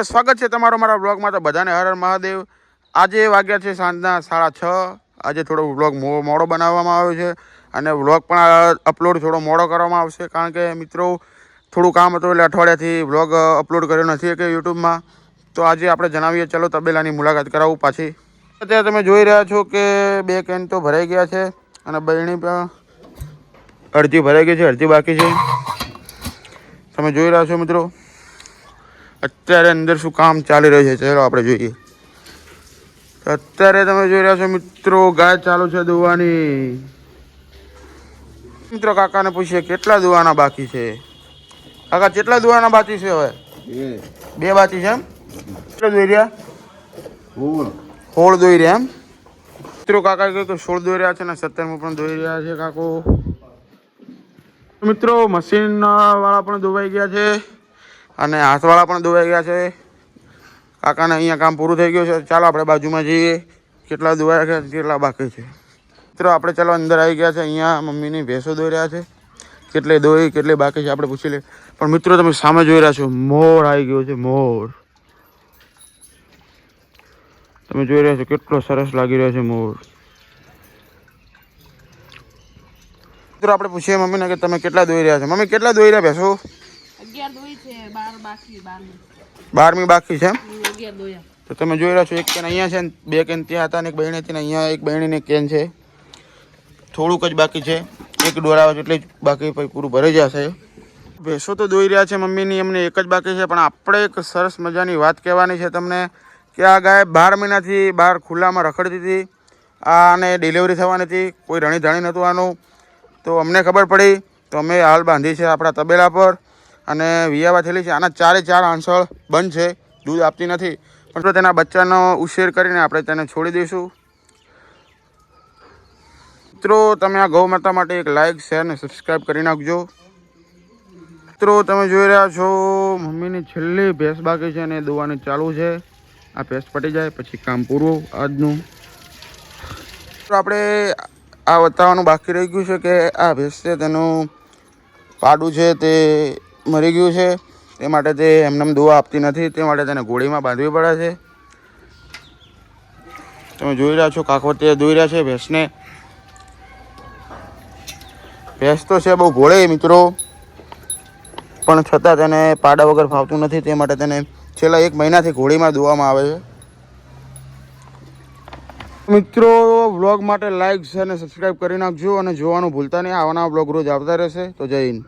સ્વાગત છે તમારો મારા વ્લોગમાં. તો બધાને હર હર મહાદેવ. આજે વાગ્યા છે સાંજના 6:30. આજે થોડો વ્લોગ મોડો બનાવવામાં આવ્યો છે અને વ્લોગ પણ અપલોડ થોડો મોડો કરવામાં આવશે, કારણ કે મિત્રો થોડું કામ હતું એટલે અઠવાડિયાથી વ્લોગ અપલોડ કર્યો નથી કે યુટ્યુબમાં. તો આજે આપણે જણાવીએ, ચલો તબેલાની મુલાકાત કરાવું પાછી. અત્યારે તમે જોઈ રહ્યા છો કે 2 કેન તો ભરાઈ ગયા છે અને બરણી પણ અડધી ભરાઈ ગઈ છે, અડધી બાકી છે. તમે જોઈ રહ્યા છો મિત્રો. અત્યારે અંદર શું કામ ચાલી રહ્યું છે ચાલો આપણે જોઈએ. અત્યારે તમે જોઈ રહ્યા છો મિત્રો, ગાય ચાલુ છે દોવાની. મિત્રો કાકાને પૂછીએ કેટલા દોવાના બાકી છે. કાકા કેટલા દોવાના બાકી છે? હવે 2 બાકી છે. એમ કેટલા દોઈ રહ્યા? 16 દોઈ રહ્યા એમ. મિત્રો કાકા કહે કે 16 દોઈ રહ્યા છે ને 17 પણ દોઈ રહ્યા છે કાકો. મિત્રો મશીન વાળા પણ દોવાઈ ગયા છે અને હાથવાળા પણ દોવાઈ ગયા છે. કાકાને અહીંયા કામ પૂરું થઈ ગયું છે. ચાલો આપણે બાજુમાં જઈએ, કેટલા દોવાયા છે કેટલા બાકી છે. મિત્રો આપણે ચાલો અંદર આવી ગયા છે. અહીંયા મમ્મીની ભેંસો દોઈ રહ્યા છે. કેટલે દોઈ કેટલે બાકી છે આપણે પૂછી લઈએ. પણ મિત્રો તમે સામે જોઈ રહ્યા છો, મોર આવી ગયો છે. મોર તમે જોઈ રહ્યા છો, કેટલો સરસ લાગી રહ્યો છે મોર. મિત્રો આપણે પૂછીએ મમ્મીને કે તમે કેટલા દોઈ રહ્યા છો. મમ્મી કેટલા દોઈ રહ્યા ભેંસો? 11 દોઈ છે, 12 બાકી. 12મી બાકી છે એમ. 11 દોયા. તો તમે જોઈ રહ્યા છો, એક કેન અહીંયા છે ને 2 કેન ત્યાં હતા ને એક બહેણી હતી ને અહીંયા એક બહેણીની કેન છે. થોડુંક જ બાકી છે, એક ડોરાવે છે એટલે જ બાકી પછી પૂરું ભરાઈ જશે. ભેંસો તો દોઈ રહ્યા છે મમ્મીની, એમને એક જ બાકી છે. પણ આપણે એક સરસ મજાની વાત કહેવાની છે તમને કે આ ગાય 12 મહિનાથી બહાર ખુલ્લામાં રખડતી હતી. આને ડિલિવરી થવાની હતી, કોઈ રણી ધાણી નહોતું આનું. તો અમને ખબર પડી તો અમે હાલ બાંધી છે આપણા તબેલા પર અને વિયાવા થયેલી છે. આના 4 આંસળ બંધ છે, દૂધ આપતી નથી. પણ તેના બચ્ચાનો ઉછેર કરીને આપણે તેને છોડી દઈશું. મિત્રો તમે આ ગૌ માતા માટે એક લાઇક શેર અને સબસ્ક્રાઈબ કરી નાખજો. મિત્રો તમે જોઈ રહ્યા છો, મમ્મીની છેલ્લી ભેંસ બાકી છે અને દોવાની ચાલુ છે. આ ભેંસ પટી જાય પછી કામ પૂરું આજનું. આપણે આ બતાવવાનું બાકી રહી ગયું છે કે આ ભેંસ છે તેનું પાડું છે તે મરી ગયું છે, તે માટે તે એમને દોવા આપતી નથી. તે માટે તેને ઘોડીમાં બાંધવી પડે છે. તમે જોઈ રહ્યા છો કાકો તે દોઈ રહ્યા છે ભેંસને. ભેંસ તો છે બહુ ઘોડે મિત્રો, પણ છતાં તેને પાડા વગર ફાવતું નથી. તે માટે તેને છેલ્લા 1 મહિનાથી ઘોડીમાં દોવામાં આવે છે. મિત્રો વ્લોગ માટે લાઈક શેર અને સબસ્ક્રાઈબ કરી નાખજો અને જોવાનું ભૂલતા નહીં. આવાના વ્લોગ રોજ આવતા રહેશે. તો જય હિન્દ.